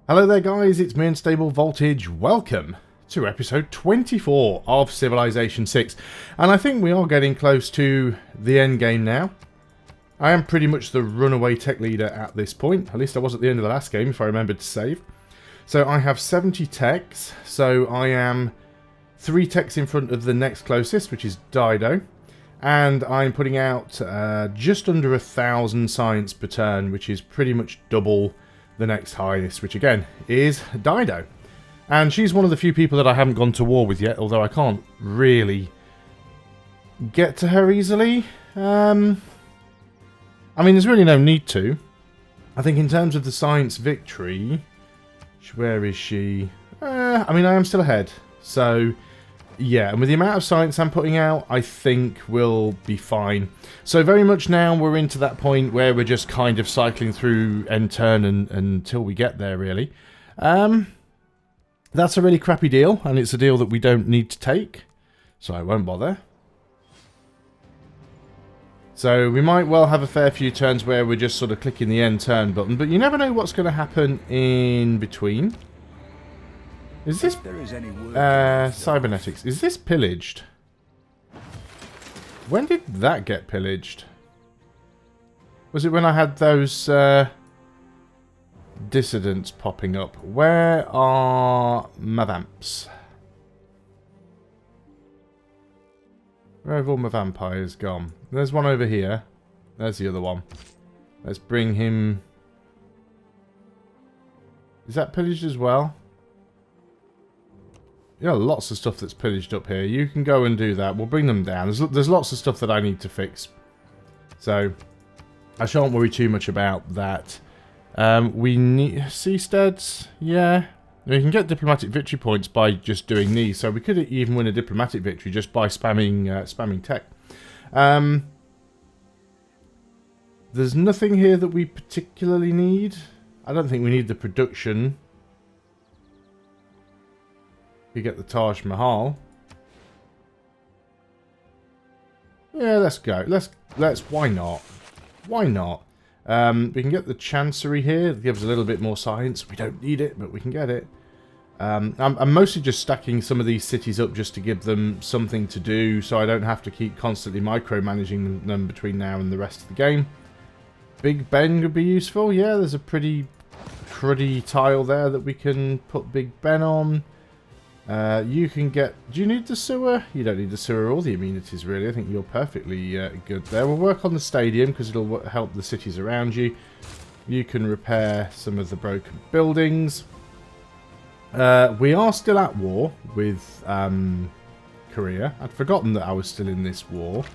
Hello there guys, it's me Unstable Voltage. Welcome to episode 24 of Civilization 6. And I think we are getting close to the end game now. I am pretty much the runaway tech leader at this point. At least I was at the end of the last game if I remembered to save. So I have 70 techs, so I am 3 techs in front of the next closest, which is Dido. And I'm putting out just under 1,000 science per turn, which is pretty much double the next highest, which again is Dido. And she's one of the few people that I haven't gone to war with yet, although I can't really get to her easily. I mean, there's really no need to. I think in terms of the science victory, where is she? I mean, I am still ahead. So, yeah, and with the amount of science I'm putting out, I think we'll be fine. So very much now we're into that point where we're just kind of cycling through end turn until we get there, really. That's a really crappy deal, and it's a deal that we don't need to take, so I won't bother. So we might well have a fair few turns where we're just sort of clicking the end turn button, but you never know what's going to happen in between. Is this cybernetics? Is this pillaged? When did that get pillaged? Was it when I had those dissidents popping up? Where are my vamps? Where have all my vampires gone? There's one over here. There's the other one. Let's bring him. Is that pillaged as well? Yeah, lots of stuff that's pillaged up here. You can go and do that. We'll bring them down. There's lots of stuff that I need to fix. So, I shan't worry too much about that. We need seasteads. Yeah. We can get diplomatic victory points by just doing these. So, we could even win a diplomatic victory just by spamming tech. There's nothing here that we particularly need. I don't think we need the production. You get the Taj Mahal. Yeah, let's go. Let's. Why not? Why not? We can get the Chancery here. It gives a little bit more science. We don't need it, but we can get it. I'm mostly just stacking some of these cities up just to give them something to do, so I don't have to keep constantly micromanaging them between now and the rest of the game. Big Ben would be useful. Yeah, there's a pretty cruddy tile there that we can put Big Ben on. You can get... Do you need the sewer? You don't need the sewer or the amenities, really. I think you're perfectly good there. We'll work on the stadium because it'll help the cities around you. You can repair some of the broken buildings. We are still at war with Korea. I'd forgotten that I was still in this war.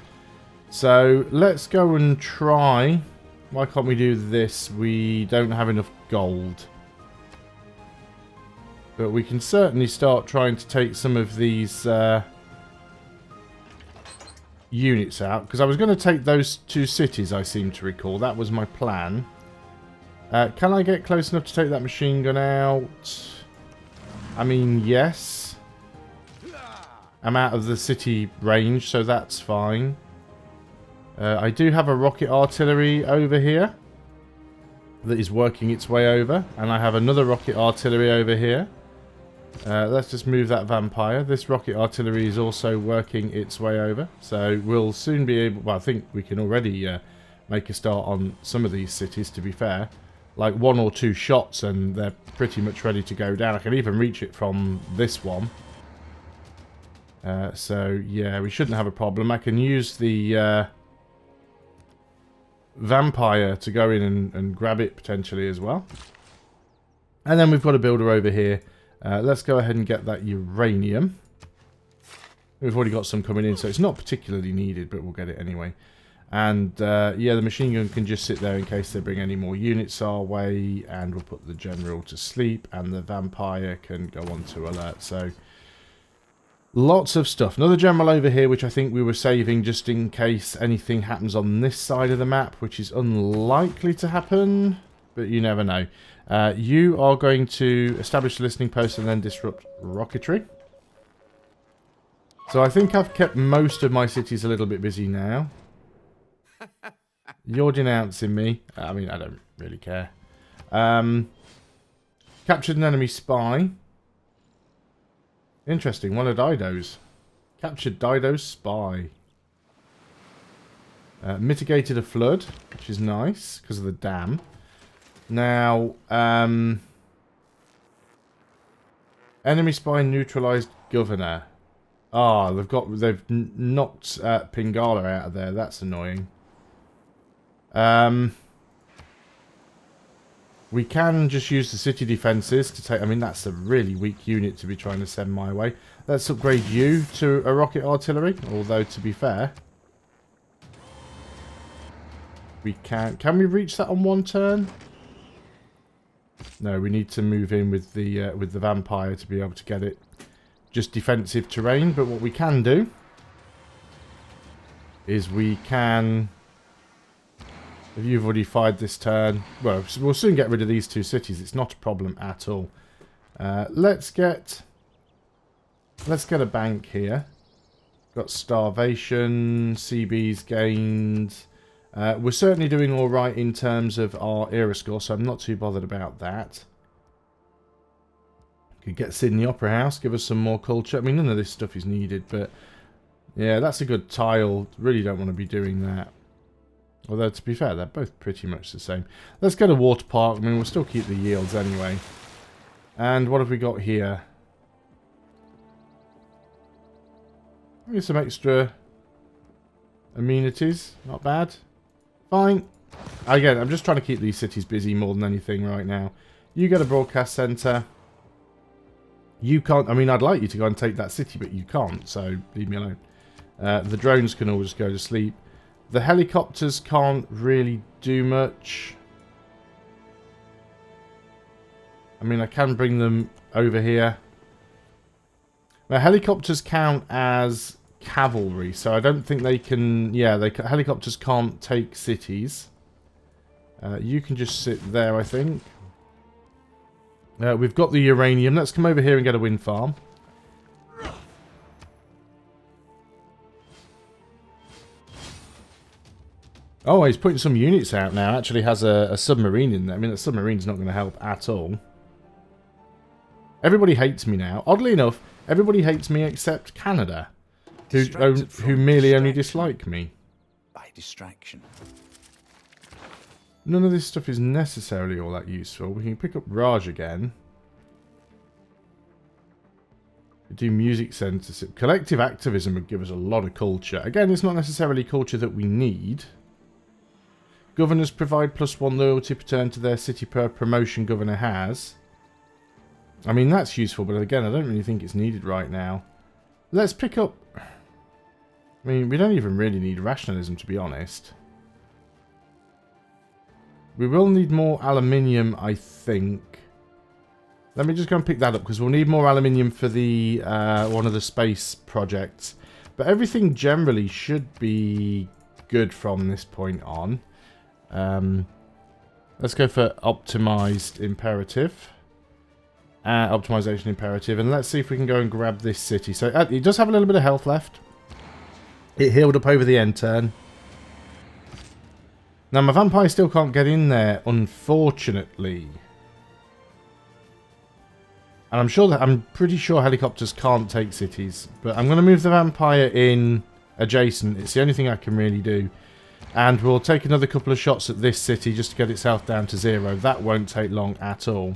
So let's go and try. Why can't we do this? We don't have enough gold. But we can certainly start trying to take some of these units out. Because I was going to take those 2 cities, I seem to recall. That was my plan. Can I get close enough to take that machine gun out? I mean, yes. I'm out of the city range, so that's fine. I do have a rocket artillery over here that is working its way over. And I have another rocket artillery over here. Let's just move that vampire. This rocket artillery is also working its way over. So we'll soon be able... Well, I think we can already make a start on some of these cities, to be fair. Like 1 or 2 shots and they're pretty much ready to go down. I can even reach it from this one. So, yeah, we shouldn't have a problem. I can use the vampire to go in and grab it, potentially, as well. And then we've got a builder over here. Let's go ahead and get that uranium. We've already got some coming in, so it's not particularly needed, but we'll get it anyway. And, yeah, the machine gun can just sit there in case they bring any more units our way. And we'll put the general to sleep, and the vampire can go on to alert. So, lots of stuff. Another general over here, which I think we were saving just in case anything happens on this side of the map, which is unlikely to happen, but you never know. You are going to establish a listening post and then disrupt rocketry. So I think I've kept most of my cities a little bit busy now. You're denouncing me. I mean, I don't really care. Captured an enemy spy. Interesting, one of Dido's. Captured Dido's spy. Mitigated a flood, which is nice, because of the dam. Now, enemy spy neutralized governor. Ah, they've knocked Pingala out of there. That's annoying. We can just use the city defences to take... I mean, that's a really weak unit to be trying to send my way. Let's upgrade you to a rocket artillery. Although, to be fair... we can't... Can we reach that on one turn? No, we need to move in with the vampire to be able to get it. Just defensive terrain. But what we can do... is we can... if you've already fired this turn... well, we'll soon get rid of these two cities. It's not a problem at all. Let's get a bank here. Got starvation. CB's gained. We're certainly doing alright in terms of our era score, so I'm not too bothered about that. Could get Sid in the Opera House, give us some more culture. I mean, none of this stuff is needed, but... yeah, that's a good tile. Really don't want to be doing that. Although, to be fair, they're both pretty much the same. Let's get a water park. I mean, we'll still keep the yields anyway. And what have we got here? Maybe some extra amenities. Not bad. Fine. Again, I'm just trying to keep these cities busy more than anything right now. You get a broadcast centre. You can't... I mean, I'd like you to go and take that city, but you can't. So, leave me alone. The drones can all just go to sleep. The helicopters can't really do much. I mean, I can bring them over here. Now, helicopters count as cavalry, so I don't think they can... yeah, helicopters can't take cities. You can just sit there, I think. We've got the uranium. Let's come over here and get a wind farm. Oh, he's putting some units out now. Actually has a submarine in there. I mean, the submarine's not going to help at all. Everybody hates me now. Oddly enough, everybody hates me except Canada, who merely only dislike me. By distraction. None of this stuff is necessarily all that useful. We can pick up Raj again. We do music centres. Collective activism would give us a lot of culture. Again, it's not necessarily culture that we need. Governors provide +1 loyalty per turn to their city per promotion governor has. I mean, that's useful, but again, I don't really think it's needed right now. Let's pick up... I mean, we don't even really need rationalism, to be honest. We will need more aluminium, I think. Let me just go and pick that up, because we'll need more aluminium for the one of the space projects. But everything generally should be good from this point on. Let's go for optimized imperative. Optimization imperative. And let's see if we can go and grab this city. So it does have a little bit of health left. It healed up over the end turn. Now my vampire still can't get in there, unfortunately. And I'm pretty sure helicopters can't take cities. But I'm going to move the vampire in adjacent. It's the only thing I can really do. And we'll take another couple of shots at this city just to get itself down to 0. That won't take long at all.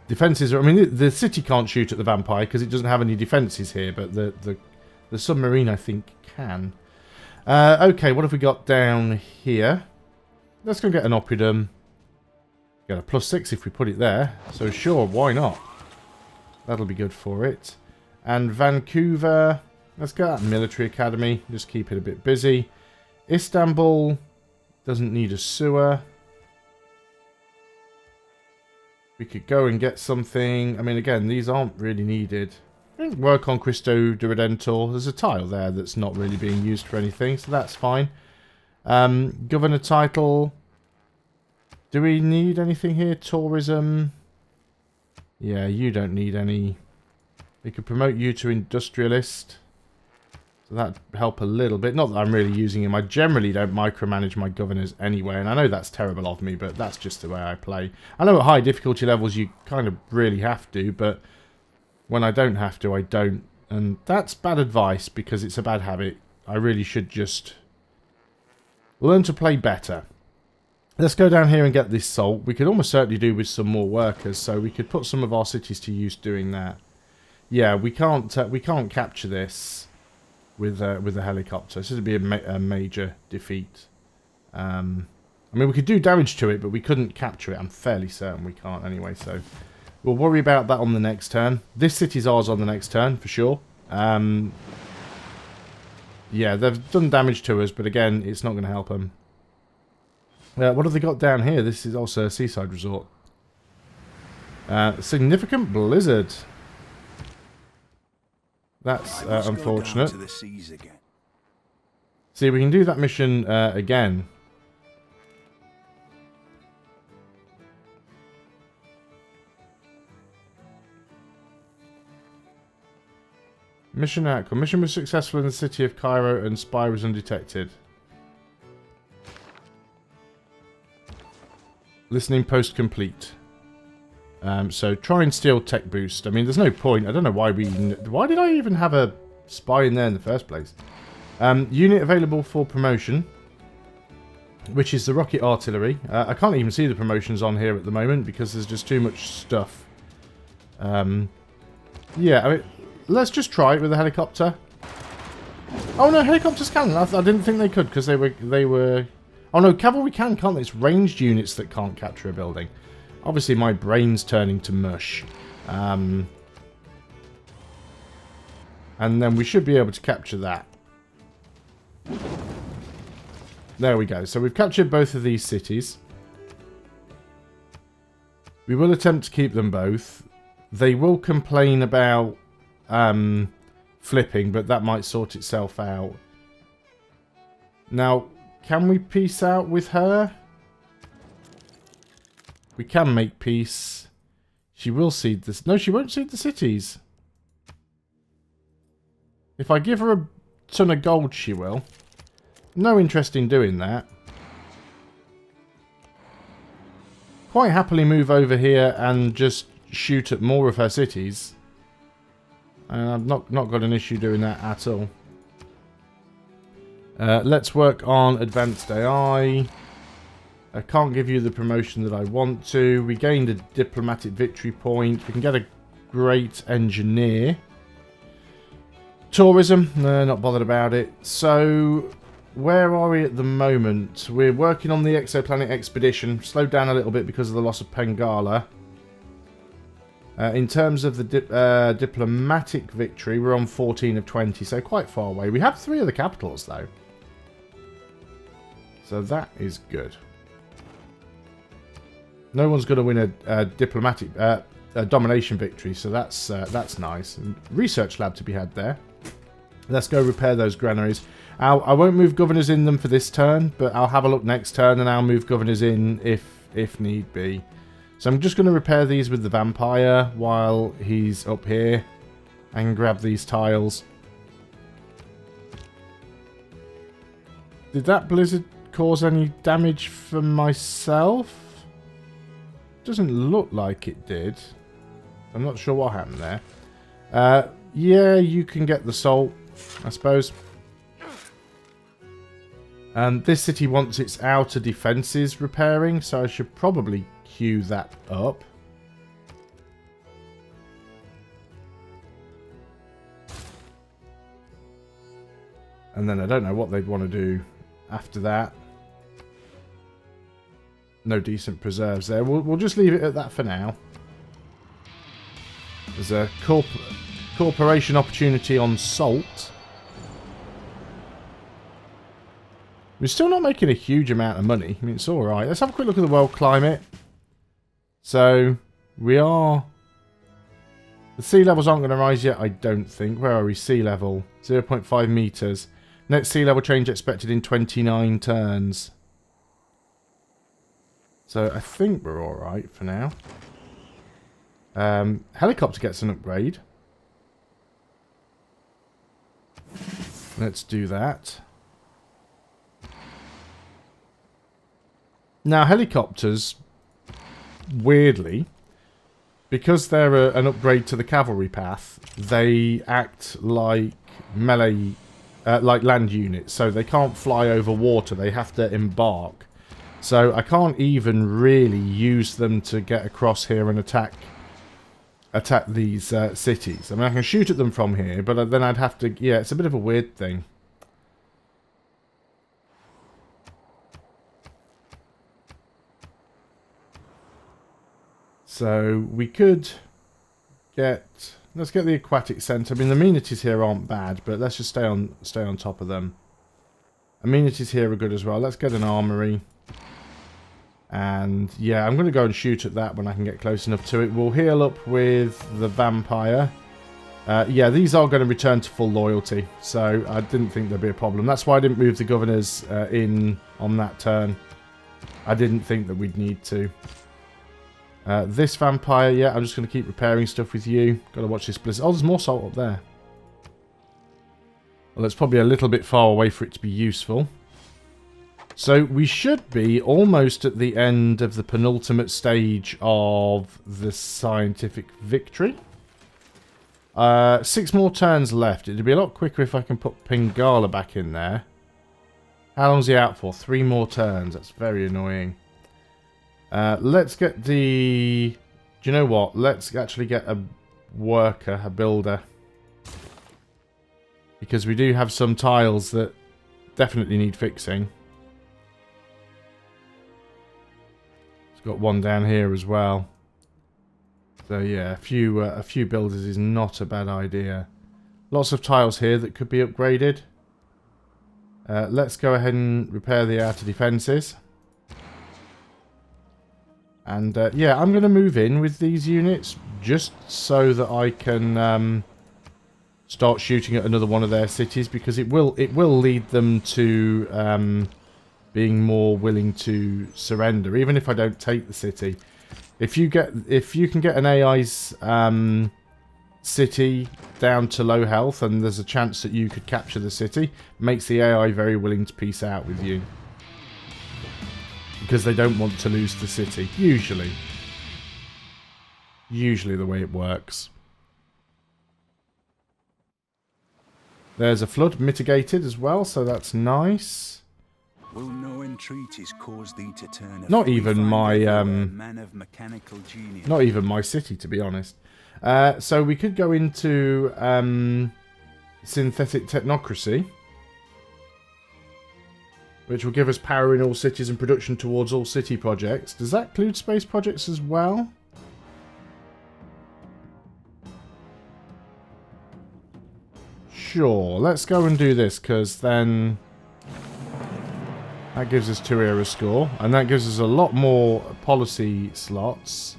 Defences are... I mean, the city can't shoot at the vampire because it doesn't have any defences here. But the submarine, I think, can. Okay, what have we got down here? Let's go get an Oppidum. Get a +6 if we put it there. So sure, why not? That'll be good for it. And Vancouver... let's get that military academy. Just keep it a bit busy. Istanbul doesn't need a sewer. We could go and get something. I mean, again, these aren't really needed. Work on Cristo de Redentor. There's a tile there that's not really being used for anything, so that's fine. Governor title. Do we need anything here? Tourism. Yeah, you don't need any. We could promote you to industrialist. So that'd help a little bit. Not that I'm really using him. I generally don't micromanage my governors anyway, and I know that's terrible of me, but that's just the way I play. I know at high difficulty levels you kind of really have to, but when I don't have to, I don't. And that's bad advice because it's a bad habit. I really should just learn to play better. Let's go down here and get this salt. We could almost certainly do with some more workers, so we could put some of our cities to use doing that. Yeah, we can't capture this with a helicopter. This would be a major defeat. I mean, we could do damage to it, but we couldn't capture it. I'm fairly certain we can't anyway, so we'll worry about that on the next turn. This city's ours on the next turn, for sure. Yeah, they've done damage to us, but again, it's not going to help them. What have they got down here? This is also a seaside resort. Significant blizzard. That's unfortunate. See, we can do that mission again. Mission outcome. Mission was successful in the city of Cairo and spy was undetected. Listening post complete. So try and steal tech boost. I mean, there's no point. I don't know why why did I even have a spy in there in the first place? Unit available for promotion, which is the rocket artillery. I can't even see the promotions on here at the moment because there's just too much stuff. Yeah, I mean, let's just try it with a helicopter. Oh no, helicopters can. I didn't think they could because they were. Oh no, cavalry can't they? It's ranged units that can't capture a building. Obviously, my brain's turning to mush. And then we should be able to capture that. There we go. So we've captured both of these cities. We will attempt to keep them both. They will complain about flipping, but that might sort itself out. Now, can we peace out with her? We can make peace. She will cede this. No, she won't cede the cities. If I give her a ton of gold, she will. No interest in doing that. Quite happily move over here and just shoot at more of her cities. And I've not got an issue doing that at all. Let's work on advanced AI. I can't give you the promotion that I want to. We gained a diplomatic victory point. We can get a great engineer. Tourism, no, not bothered about it. So, where are we at the moment? We're working on the exoplanet expedition. Slowed down a little bit because of the loss of Pengala. In terms of the diplomatic victory, we're on 14 of 20, so quite far away. We have 3 of the capitals, though. So that is good. No one's going to win a diplomatic a domination victory, so that's nice. And research lab to be had there. Let's go repair those granaries. I won't move governors in them for this turn, but I'll have a look next turn and I'll move governors in if need be. So I'm just going to repair these with the vampire while he's up here and grab these tiles. Did that blizzard cause any damage for myself? Doesn't look like it did. I'm not sure what happened there. Yeah, you can get the salt, I suppose. This city wants its outer defences repairing, so I should probably queue that up. And then I don't know what they'd want to do after that. No decent preserves there. We'll just leave it at that for now. There's a corporation opportunity on salt. We're still not making a huge amount of money. I mean, it's alright. Let's have a quick look at the world climate. So, we are... The sea levels aren't going to rise yet, I don't think. Where are we? Sea level. 0.5 meters. Next sea level change expected in 29 turns. So, I think we're alright for now. Helicopter gets an upgrade. Let's do that. Now, helicopters, weirdly, because they're an upgrade to the cavalry path, they act like melee, like land units. So they can't fly over water. They have to embark. So I can't even really use them to get across here and attack these cities. I mean, I can shoot at them from here, but then I'd have to... Yeah, it's a bit of a weird thing. So we could get... Let's get the Aquatic Center. I mean, the amenities here aren't bad, but let's just stay on top of them. Amenities here are good as well. Let's get an armory. And yeah, I'm going to go and shoot at that when I can get close enough to it. We'll heal up with the vampire. Yeah, these are going to return to full loyalty, so I didn't think there'd be a problem. That's why I didn't move the governors in on that turn. I didn't think that we'd need to. This vampire, yeah, I'm just going to keep repairing stuff with you. Got to watch this blizzard. Oh, there's more salt up there. Well, it's probably a little bit far away for it to be useful. So we should be almost at the end of the penultimate stage of the scientific victory. 6 more turns left. It'd be a lot quicker if I can put Pingala back in there. How long's he out for? 3 more turns. That's very annoying. Let's get the... Do you know what? Let's actually get a worker, a builder. Because we do have some tiles that definitely need fixing. Got one down here as well. So yeah, a few builders is not a bad idea. Lots of tiles here that could be upgraded. Let's go ahead and repair the outer defences. And yeah, I'm going to move in with these units just so that I can start shooting at another one of their cities, because it will lead them to being more willing to surrender, even if I don't take the city. If you can get an AI's city down to low health, and there's a chance that you could capture the city, makes the AI very willing to peace out with you, because they don't want to lose the city. Usually the way it works. There's a flood mitigated as well, so that's nice. Will no entreaties cause thee to turn not even my man of mechanical genius? Not even my city, to be honest. So we could go into synthetic technocracy, which will give us power in all cities and production towards all city projects. Does that include space projects as well? Sure, let's go and do this, because then that gives us 2 era score, and that gives us a lot more policy slots.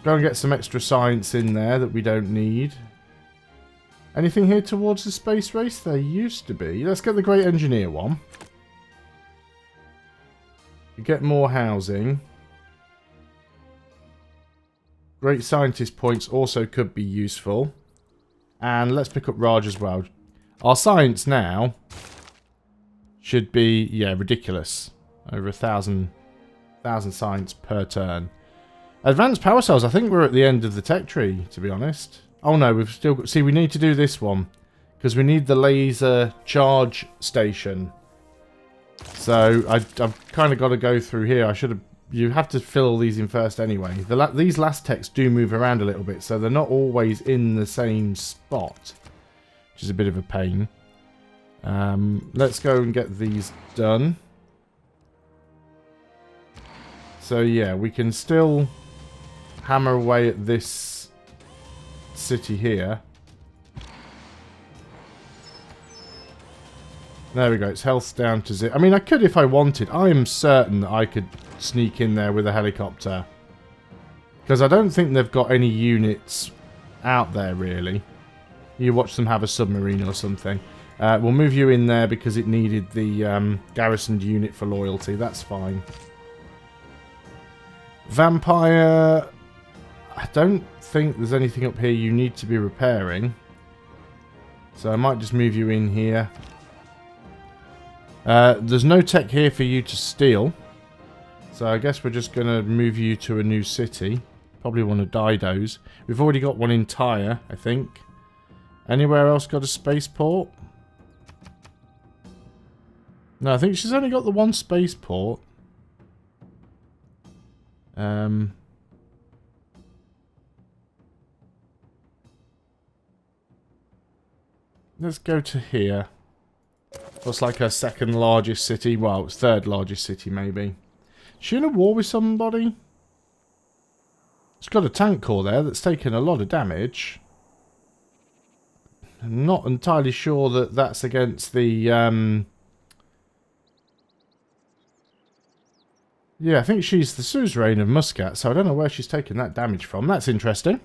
Go and get some extra science in there that we don't need. Anything here towards the space race? There used to be. Let's get the Great Engineer one. You get more housing. Great Scientist points also could be useful. And let's pick up Raj as well. Our science now should be, yeah, ridiculous. Over 1,000 science per turn. Advanced power cells, I think we're at the end of the tech tree, to be honest. Oh no, we've still got... See, we need to do this one, because we need the laser charge station. So, I've kind of got to go through here. You have to fill all these in first anyway. These last techs do move around a little bit, so they're not always in the same spot, which is a bit of a pain. Let's go and get these done. So yeah, we can still hammer away at this city here. There we go, its health's down to 0. I mean, I could if I wanted. I am certain that I could sneak in there with a helicopter, because I don't think they've got any units out there, really. You watch them have a submarine or something. We'll move you in there because it needed the garrisoned unit for loyalty. That's fine. Vampire... I don't think there's anything up here you need to be repairing. So I might just move you in here. There's no tech here for you to steal. So I guess we're just going to move you to a new city. Probably one of Dido's. We've already got one in Tyre, I think. Anywhere else got a spaceport? No, I think she's only got the one spaceport. Let's go to here. That's like her second largest city. Well, it's third largest city, maybe. Is she in a war with somebody? It's got a tank core there that's taken a lot of damage. I'm not entirely sure that that's against the... Yeah, I think she's the suzerain of Muscat, so I don't know where she's taken that damage from. That's interesting.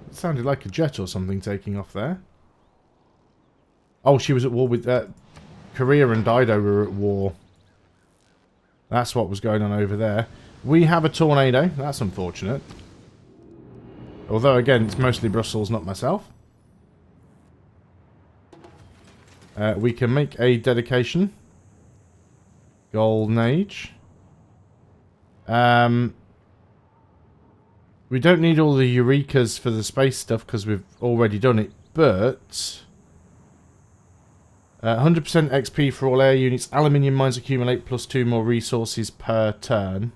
It sounded like a jet or something taking off there. Oh, she was at war with... Korea and Dido were at war. That's what was going on over there. We have a tornado. That's unfortunate. Although, again, it's mostly Brussels, not myself. We can make a dedication. Golden Age. We don't need all the Eurekas for the space stuff because we've already done it, but... 100% XP for all air units. Aluminium mines accumulate +2 more resources per turn.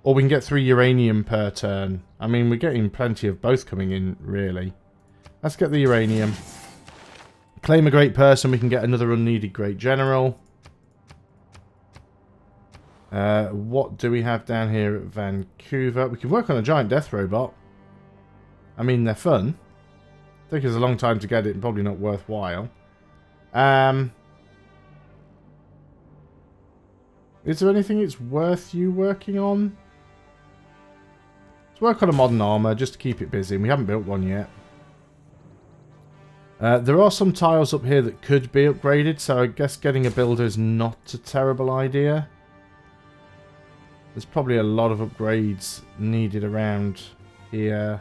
Or we can get 3 uranium per turn. I mean, we're getting plenty of both coming in, really. Let's get the uranium. Claim a great person. We can get another unneeded great general. What do we have down here at Vancouver? We can work on a giant death robot. I mean, they're fun. Take us a long time to get it and probably not worthwhile. Is there anything it's worth you working on? Let's work on a modern armour just to keep it busy. We haven't built one yet. There are some tiles up here that could be upgraded, so I guess getting a builder is not a terrible idea. There's probably a lot of upgrades needed around here.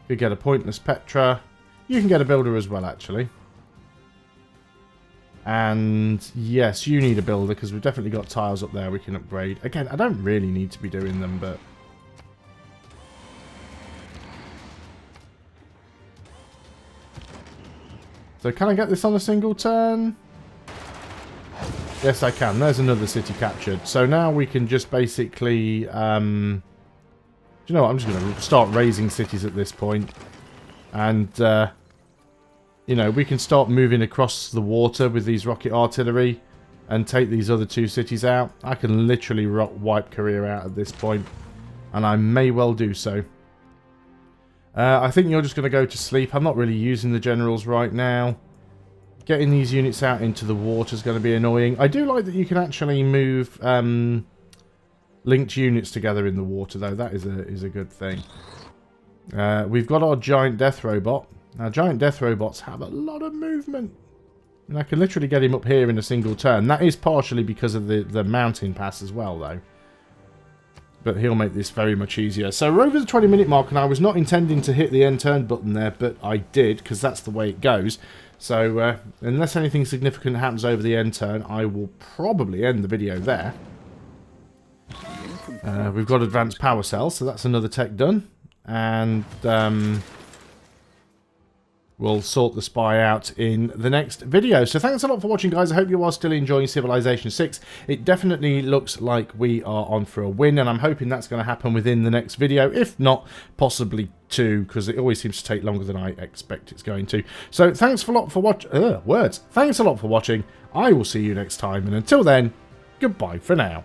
You get a pointless Petra. You can get a builder as well, actually. And yes, you need a builder because we've definitely got tiles up there we can upgrade. Again, I don't really need to be doing them, but... So can I get this on a single turn? Yes, I can. There's another city captured. So now we can just basically... Do you know what? I'm just going to start raising cities at this point. And, you know, we can start moving across the water with these rocket artillery and take these other 2 cities out. I can literally wipe Korea out at this point. And I may well do so. I think you're just going to go to sleep. I'm not really using the generals right now. Getting these units out into the water is going to be annoying. I do like that you can actually move... linked units together in the water, though. That is a good thing. We've got our giant death robot. Now, giant death robots have a lot of movement. And I can literally get him up here in a single turn. That is partially because of the mountain pass as well, though. But he'll make this very much easier. So we're over the 20-minute mark, and I was not intending to hit the end turn button there, but I did, because that's the way it goes. So, unless anything significant happens over the end turn, I will probably end the video there. We've got advanced power cells, so that's another tech done. And we'll sort the spy out in the next video. So thanks a lot for watching, guys. I hope you are still enjoying Civilization 6. It definitely looks like we are on for a win, and I'm hoping that's going to happen within the next video. If not, possibly 2, because it always seems to take longer than I expect it's going to. So thanks a lot for watching. Thanks a lot for watching. I will see you next time, and until then, goodbye for now.